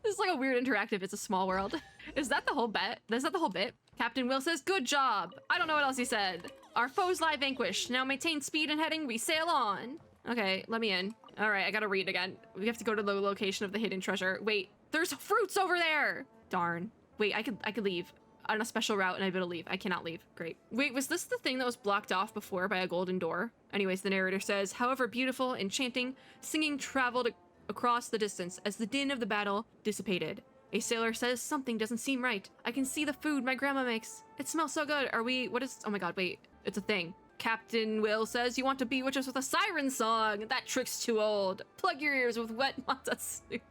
S1: This is like a weird interactive, it's a small world. Is that the whole bet? Is that the whole bit? Captain Will says, good job. I don't know what else he said. Our foes lie vanquished. Now maintain speed and heading, we sail on. Okay, let me in. All right, I gotta read again. We have to go to the location of the hidden treasure. Wait, there's fruits over there. Darn. Wait, I could leave on a special route and I'd be able to leave. I cannot leave. Great. Wait, was this the thing that was blocked off before by a golden door? Anyways, the narrator says, however beautiful, enchanting, singing traveled across the distance as the din of the battle dissipated. A sailor says, something doesn't seem right. I can see the food my grandma makes. It smells so good. Are we, what is, oh my god, wait, it's a thing. Captain Will says, you want to bewitch us with a siren song. That trick's too old. Plug your ears with wet manta suit.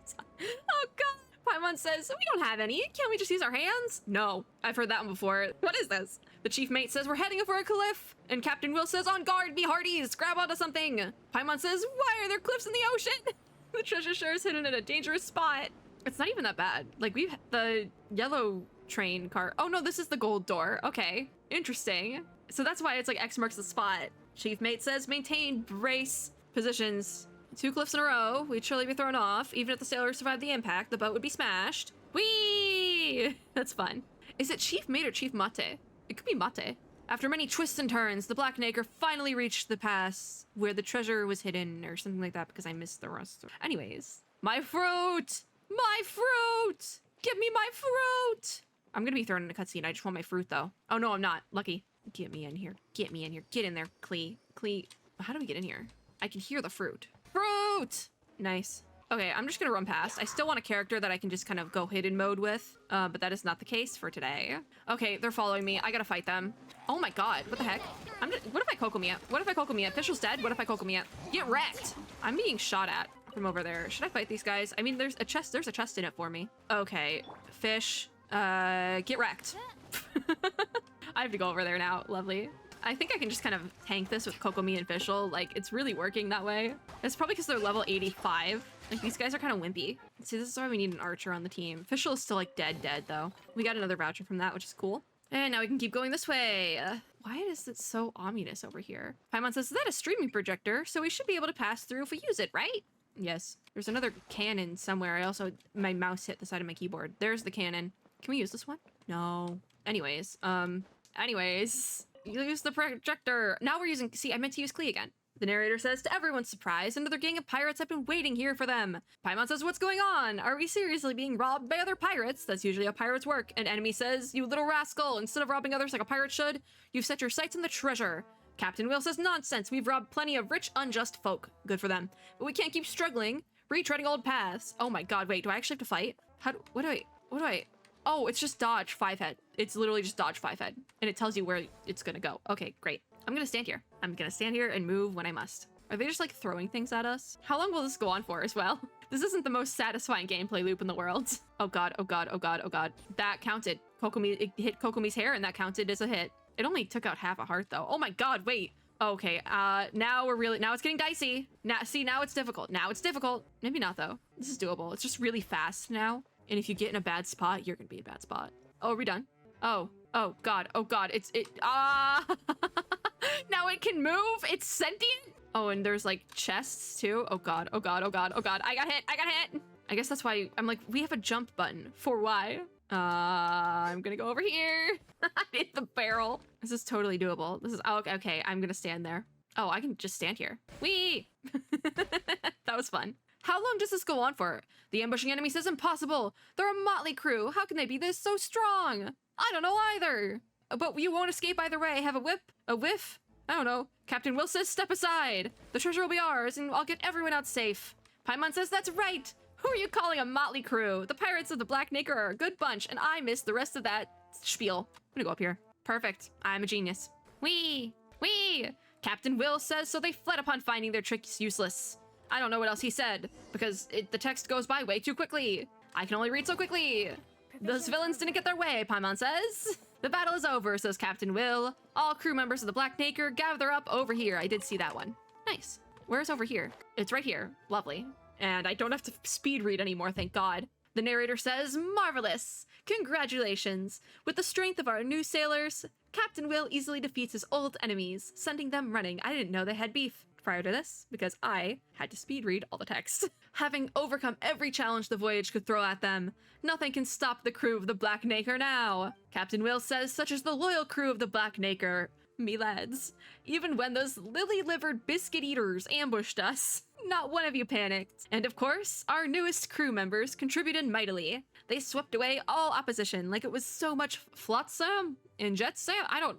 S1: Oh god. Paimon says, we don't have any. Can't we just use our hands? No. I've heard that one before. What is this? The chief mate says, we're heading for a cliff. And Captain Will says, on guard, be hearties. Grab onto something. Paimon says, why are there cliffs in the ocean? The treasure sure is hidden in a dangerous spot. It's not even that bad. Like, we've the yellow train car. Oh no, this is the gold door. Okay. Interesting. So that's why it's like X marks the spot. Chief mate says, maintain brace positions. 2 cliffs in a row. We'd surely be thrown off. Even if the sailors survived the impact, the boat would be smashed. Whee! That's fun. Is it Chief Mate or Chief Mate? It could be Mate. After many twists and turns, the Black Nacre finally reached the pass where the treasure was hidden or something like that because I missed the rest. Anyways, my fruit! My fruit! Give me my fruit! I'm gonna be thrown in a cutscene. I just want my fruit though. Oh no, I'm not. Lucky. Get me in here. Get me in here. Get in there, Clee. Clee. How do we get in here? I can hear the fruit. Fruit! Nice. Okay, I'm just gonna run past. I still want a character that I can just kind of go hidden mode with, but that is not the case for today. Okay, they're following me. I gotta fight them. Oh my god, what the heck? What if I Kokomia? What if I Kokomia? Official's dead? What if I Kokomia? Get wrecked! I'm being shot at from over there. Should I fight these guys? I mean, there's a chest in it for me. Okay, fish, get wrecked. I have to go over there now. Lovely. I think I can just kind of tank this with Kokomi and Fischl. Like, it's really working that way. It's probably because they're level 85. Like, these guys are kind of wimpy. See, this is why we need an archer on the team. Fischl is still, like, dead, though. We got another voucher from that, which is cool. And now we can keep going this way. Why is it so ominous over here? Paimon says, is that a streaming projector? So we should be able to pass through if we use it, right? Yes. There's another cannon somewhere. I also, my mouse hit the side of my keyboard. There's the cannon. Can we use this one? No. Anyways, you use the projector. Now we're using, see, I meant to use Klee again. The narrator says, to everyone's surprise, another gang of pirates have been waiting here for them. Paimon says, what's going on? Are we seriously being robbed by other pirates? That's usually how pirates work. An enemy says, you little rascal, instead of robbing others like a pirate should, you've set your sights on the treasure. Captain Will says, nonsense, we've robbed plenty of rich, unjust folk. Good for them. But we can't keep struggling, retreading old paths. Oh my god, wait, do I actually have to fight? What do I? Oh, it's just dodge 5 head. It's literally just dodge 5 head. And it tells you where it's gonna go. Okay, great. I'm gonna stand here. I'm gonna stand here and move when I must. Are they just like throwing things at us? How long will this go on for as well? This isn't the most satisfying gameplay loop in the world. Oh god, oh god, oh god, oh god. That counted. Kokomi, it hit Kokomi's hair and that counted as a hit. It only took out half a heart though. Oh my god, wait. Okay, now it's getting dicey. Now it's difficult. Now it's difficult. Maybe not though. This is doable. It's just really fast now. And if you get in a bad spot, you're gonna be in a bad spot. Oh, are we done? Oh god, now it can move, it's sentient? Oh, and there's like chests too. Oh god, oh god, oh god, oh god, I got hit. I guess that's why I'm like, we have a jump button. For why? I'm gonna go over here. I hit the barrel. This is totally doable. This is, oh, okay, I'm gonna stand there. Oh, I can just stand here. Whee! That was fun. How long does this go on for? The ambushing enemy says impossible. They're a motley crew. How can they be this so strong? I don't know either. But you won't escape either way. Have a whip? A whiff? I don't know. Captain Will says step aside. The treasure will be ours and I'll get everyone out safe. Paimon says that's right. Who are you calling a motley crew? The pirates of the Black Nacre are a good bunch and I missed the rest of that spiel. I'm gonna go up here. Perfect. I'm a genius. Whee! Captain Will says so they fled upon finding their tricks useless. I don't know what else he said, because the text goes by way too quickly. I can only read so quickly. Those villains didn't get their way, Paimon says. The battle is over, says Captain Will. All crew members of the Black Nacre gather up over here. I did see that one. Nice. Where's over here? It's right here. Lovely. And I don't have to speed read anymore, thank God. The narrator says, marvelous. Congratulations. With the strength of our new sailors, Captain Will easily defeats his old enemies, sending them running. I didn't know they had beef prior to this, because I had to speed read all the text. Having overcome every challenge the voyage could throw at them, nothing can stop the crew of the Black Nacre now. Captain Will says, such as the loyal crew of the Black Nacre, me lads. Even when those lily-livered biscuit eaters ambushed us, not one of you panicked. And of course, our newest crew members contributed mightily. They swept away all opposition like it was so much flotsam and jetsam. I don't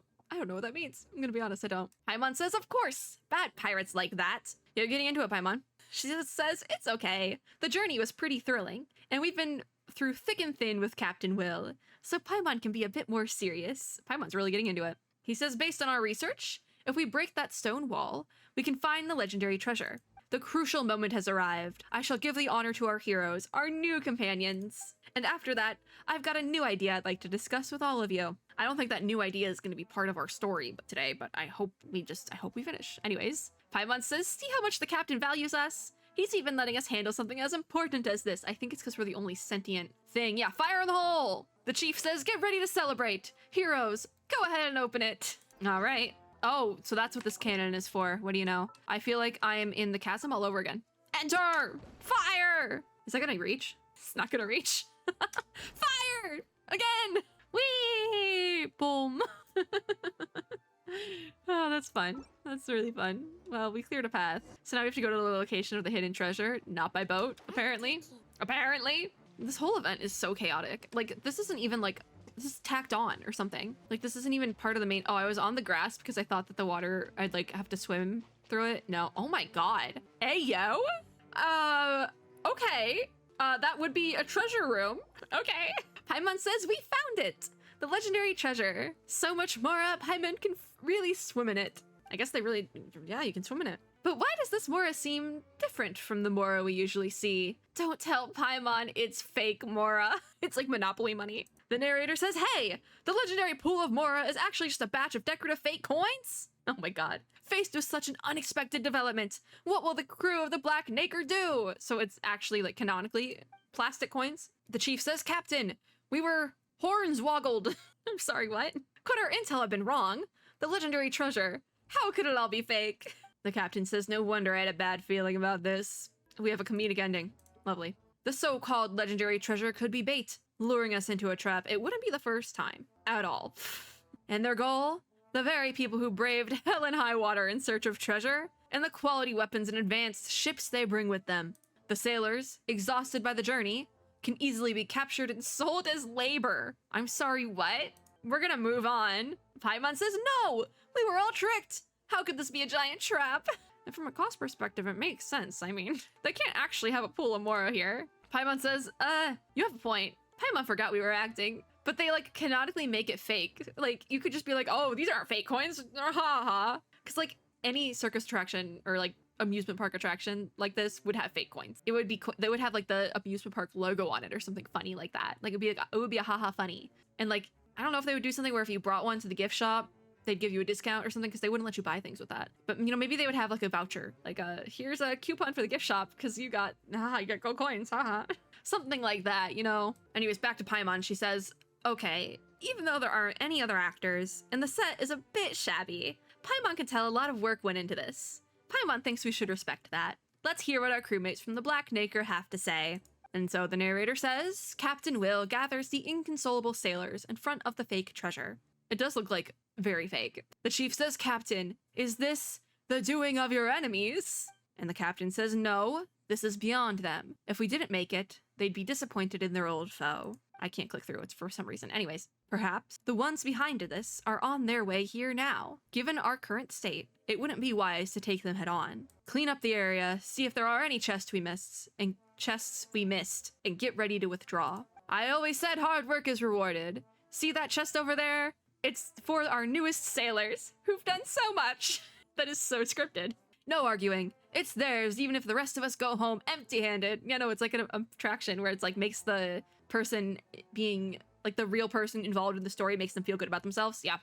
S1: know what that means. I'm gonna be honest, I don't. Paimon says, of course, bad pirates like that. You're getting into it, Paimon. She just says, it's okay. The journey was pretty thrilling, and we've been through thick and thin with Captain Will, so Paimon can be a bit more serious. Paimon's really getting into it. He says, based on our research, if we break that stone wall, we can find the legendary treasure. The crucial moment has arrived. I shall give the honor to our heroes, our new companions. And after that, I've got a new idea I'd like to discuss with all of you. I don't think that new idea is going to be part of our story today, but I hope we finish. Anyways, Paimon says, see how much the captain values us? He's even letting us handle something as important as this. I think it's because we're the only sentient thing. Yeah, fire in the hole! The chief says, get ready to celebrate. Heroes, go ahead and open it. All right. Oh, so that's what this cannon is for. What do you know? I feel like I am in the chasm all over again. Enter! Fire! Is that gonna reach? It's not gonna reach. Fire! Again! Whee! Boom. Oh, that's fun. That's really fun. Well, we cleared a path. So now we have to go to the location of the hidden treasure. Not by boat, apparently. Apparently. This whole event is so chaotic. Like, this isn't even like... This is tacked on or something. Like, this isn't even part of the main... Oh, I was on the grass because I thought that the water... I'd, like, have to swim through it. No. Oh my god. Hey, yo! Okay. That would be a treasure room. Okay. Paimon says we found it! The legendary treasure. So much Mora, Paimon can really swim in it. I guess they really... Yeah, you can swim in it. But why does this Mora seem different from the Mora we usually see? Don't tell Paimon it's fake Mora. It's like Monopoly money. The narrator says, hey, the legendary pool of Mora is actually just a batch of decorative fake coins? Oh my god. Faced with such an unexpected development, what will the crew of the Black Nacre do? So it's actually, like, canonically plastic coins. The chief says, Captain, we were hornswoggled. I'm sorry, what? Could our intel have been wrong? The legendary treasure. How could it all be fake? The captain says, no wonder I had a bad feeling about this. We have a comedic ending. Lovely. The so-called legendary treasure could be bait, luring us into a trap. It wouldn't be the first time. At all. And their goal? The very people who braved hell and high water in search of treasure, and the quality weapons and advanced ships they bring with them. The sailors, exhausted by the journey, can easily be captured and sold as labor. I'm sorry, what? We're gonna move on. Paimon says, no! We were all tricked! How could this be a giant trap? And from a cost perspective, it makes sense. I mean, they can't actually have a pool of Moro here. Paimon says, you have a point. Paimon forgot we were acting. But they, like, canonically make it fake. Like, you could just be like, oh, these aren't fake coins. Ha ha. Because, like, any circus attraction or, like, amusement park attraction like this would have fake coins. It would be, they would have, like, the amusement park logo on it or something funny like that. Like, it would be a haha funny. And, like, I don't know if they would do something where if you brought one to the gift shop, they'd give you a discount or something because they wouldn't let you buy things with that. But, you know, maybe they would have, like, a voucher. Like, here's a coupon for the gift shop because you got gold coins, haha. Something like that, you know? Anyways, back to Paimon. She says, okay, even though there aren't any other actors, and the set is a bit shabby, Paimon can tell a lot of work went into this. Paimon thinks we should respect that. Let's hear what our crewmates from the Black Nacre have to say. And so the narrator says, Captain Will gathers the inconsolable sailors in front of the fake treasure. It does look like very fake. The chief says, Captain, is this the doing of your enemies? And the captain says, no, this is beyond them. If we didn't make it, they'd be disappointed in their old foe. I can't click through it for some reason. Anyways, perhaps the ones behind this are on their way here now. Given our current state, it wouldn't be wise to take them head on. Clean up the area, see if there are any chests we missed, and get ready to withdraw. I always said hard work is rewarded. See that chest over there? It's for our newest sailors, who've done so much. That is so scripted. No arguing. It's theirs, even if the rest of us go home empty-handed. You know, it's like an attraction where it's like makes the person being like the real person involved in the story makes them feel good about themselves. Yeah.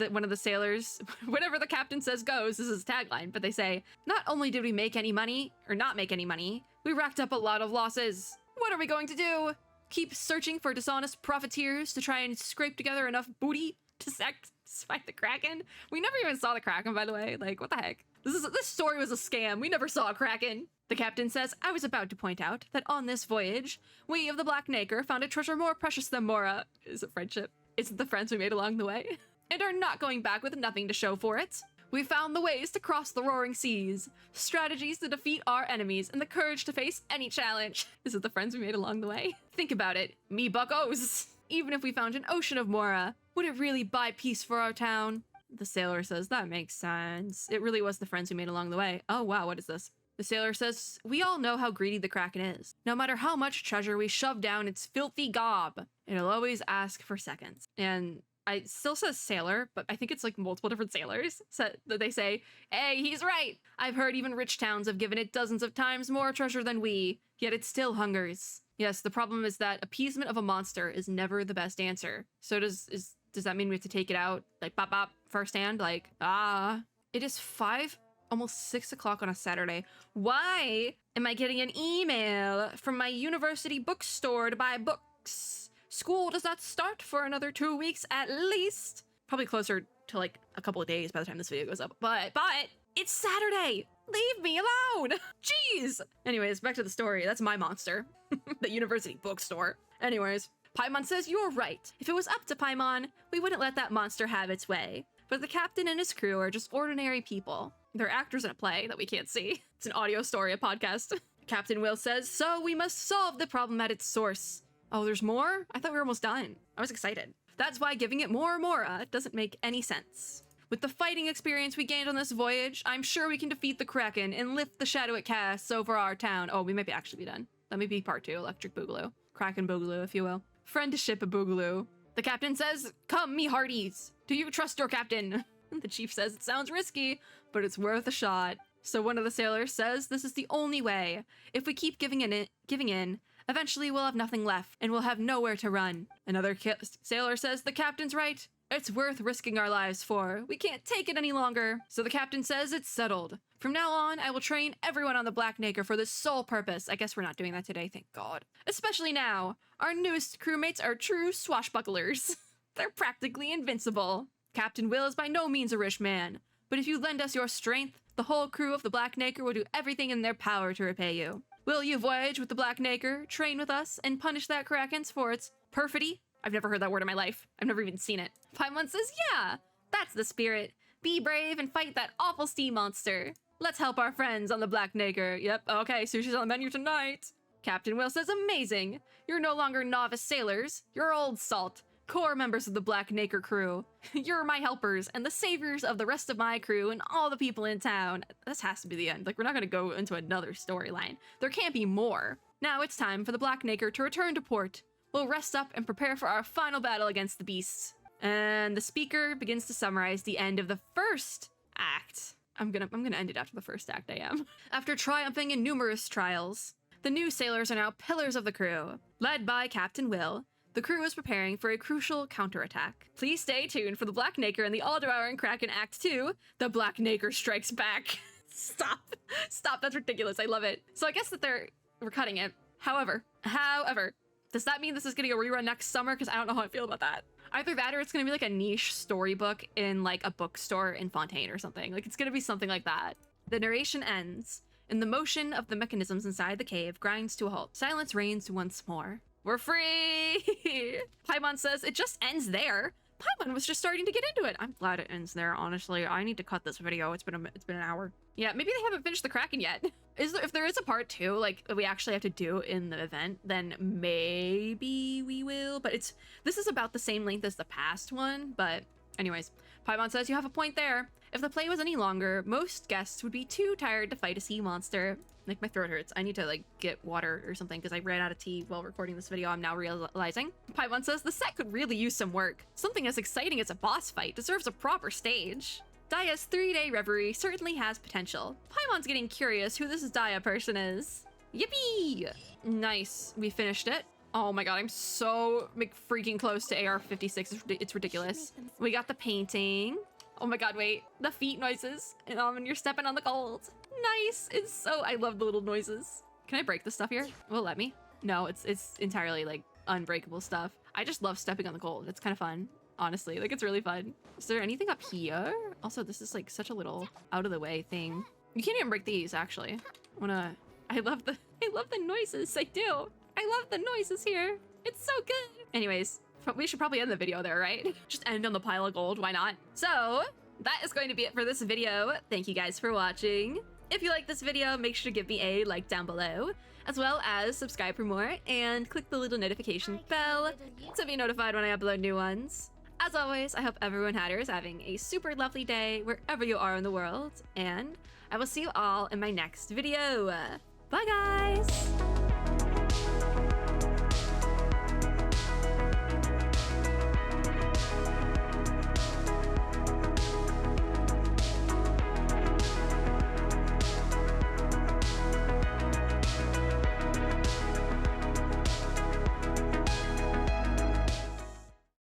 S1: One of the sailors, whatever the captain says goes, this is his tagline, but they say, not only did we make any money, or not make any money, we racked up a lot of losses. What are we going to do? Keep searching for dishonest profiteers to try and scrape together enough booty to fight the Kraken? We never even saw the Kraken, by the way. Like, what the heck? This story was a scam. We never saw a Kraken. The captain says, I was about to point out that on this voyage, we of the Black Nacre found a treasure more precious than Mora. Is it friendship? Is it the friends we made along the way? And are not going back with nothing to show for it. We found the ways to cross the roaring seas, strategies to defeat our enemies, and the courage to face any challenge. Is it the friends we made along the way? Think about it. Me buckos. Even if we found an ocean of Mora, would it really buy peace for our town? The sailor says, that makes sense. It really was the friends we made along the way. Oh wow, what is this? The sailor says, we all know how greedy the Kraken is. No matter how much treasure we shove down its filthy gob, it'll always ask for seconds. And I still says sailor, but I think it's like multiple different sailors that they say, hey, he's right. I've heard even rich towns have given it dozens of times more treasure than we, yet it still hungers. Yes, the problem is that appeasement of a monster is never the best answer. So does that mean we have to take it out? Like, bop, bop, firsthand? Like, It is 5, almost 6 o'clock on a Saturday. Why am I getting an email from my university bookstore to buy books? School does not start for another 2 weeks at least. Probably closer to like a couple of days by the time this video goes up. But it's Saturday. Leave me alone. Jeez. Anyways, back to the story. That's my monster. The university bookstore. Anyways, Paimon says you're right. If it was up to Paimon, we wouldn't let that monster have its way. But the captain and his crew are just ordinary people. They're actors in a play that we can't see. It's an audio story, a podcast. Captain Will says, so we must solve the problem at its source. Oh, there's more? I thought we were almost done. I was excited. That's why giving it more Mora doesn't make any sense. With the fighting experience we gained on this voyage, I'm sure we can defeat the Kraken and lift the shadow it casts over our town. Oh, we might actually be done. That may be part 2, Electric Boogaloo. Kraken Boogaloo, if you will. Friendship Boogaloo. The captain says, come, me hearties. Do you trust your captain? And the chief says, it sounds risky, but it's worth a shot. So one of the sailors says, this is the only way. If we keep giving in, eventually we'll have nothing left, and we'll have nowhere to run. Another sailor says, the captain's right. It's worth risking our lives for. We can't take it any longer. So the captain says it's settled. From now on, I will train everyone on the Black Nacre for this sole purpose. I guess we're not doing that today, thank God. Especially now. Our newest crewmates are true swashbucklers. They're practically invincible. Captain Will is by no means a rich man, but if you lend us your strength, the whole crew of the Black Nacre will do everything in their power to repay you. Will you voyage with the Black Nacre, train with us, and punish that KRAKENS for its perfidy? I've never heard that word in my life. I've never even seen it. Paimon says, yeah, that's the spirit. Be brave and fight that awful sea monster. Let's help our friends on the Black Nacre. Yep, okay, sushi's on the menu tonight. Captain Will says, amazing. You're no longer novice sailors. You're old salt, core members of the Black Nacre crew. You're my helpers and the saviors of the rest of my crew and all the people in town. This has to be the end. Like, we're not gonna go into another storyline. There can't be more. Now it's time for the Black Nacre to return to port. We'll rest up and prepare for our final battle against the beasts. And the speaker begins to summarize the end of the first act. I'm gonna end it after the first act, I am. After triumphing in numerous trials, the new sailors are now pillars of the crew. Led by Captain Will, the crew is preparing for a crucial counterattack. Please stay tuned for the Black Nacre and the all-devouring Kraken Act 2, The Black Nacre Strikes Back. Stop. Stop, that's ridiculous, I love it. So I guess that we're cutting it. However, does that mean this is getting a rerun next summer? Because I don't know how I feel about that. Either that or it's gonna be like a niche storybook in like a bookstore in Fontaine or something. Like, it's gonna be something like that. The narration ends, and the motion of the mechanisms inside the cave grinds to a halt. Silence reigns once more. We're free! Paimon says, it just ends there. Paimon was just starting to get into it. I'm glad it ends there, honestly. I need to cut this video. It's been an hour. Yeah, maybe they haven't finished the Kraken yet. If there is a part 2, like, we actually have to do in the event, then maybe we will. But this is about the same length as the past one. But anyways, Paimon says, you have a point there. If the play was any longer, most guests would be too tired to fight a sea monster. Like, my throat hurts. I need to, like, get water or something because I ran out of tea while recording this video, I'm now realizing. Paimon says, the set could really use some work. Something as exciting as a boss fight deserves a proper stage. Daya's 3-day reverie certainly has potential. Paimon's getting curious who this Daya person is. Yippee! Nice. We finished it. Oh my god, I'm so freaking close to AR-56. It's ridiculous. We got the painting. Oh my god, wait. The feet noises. And you're stepping on the gold. Nice. I love the little noises. Can I break the stuff here? Will it let me? No, it's entirely like unbreakable stuff. I just love stepping on the gold. It's kind of fun. Honestly, like, it's really fun. Is there anything up here? Also, this is like such a little out of the way thing. You can't even break these, actually. I love the noises. I do. I love the noises here. It's so good. Anyways, we should probably end the video there, right? Just end on the pile of gold. Why not? So that is going to be it for this video. Thank you guys for watching. If you like this video, make sure to give me a like down below, as well as subscribe for more and click the little notification bell to be notified when I upload new ones. As always, I hope everyone here is having a super lovely day wherever you are in the world, and I will see you all in my next video. Bye, guys!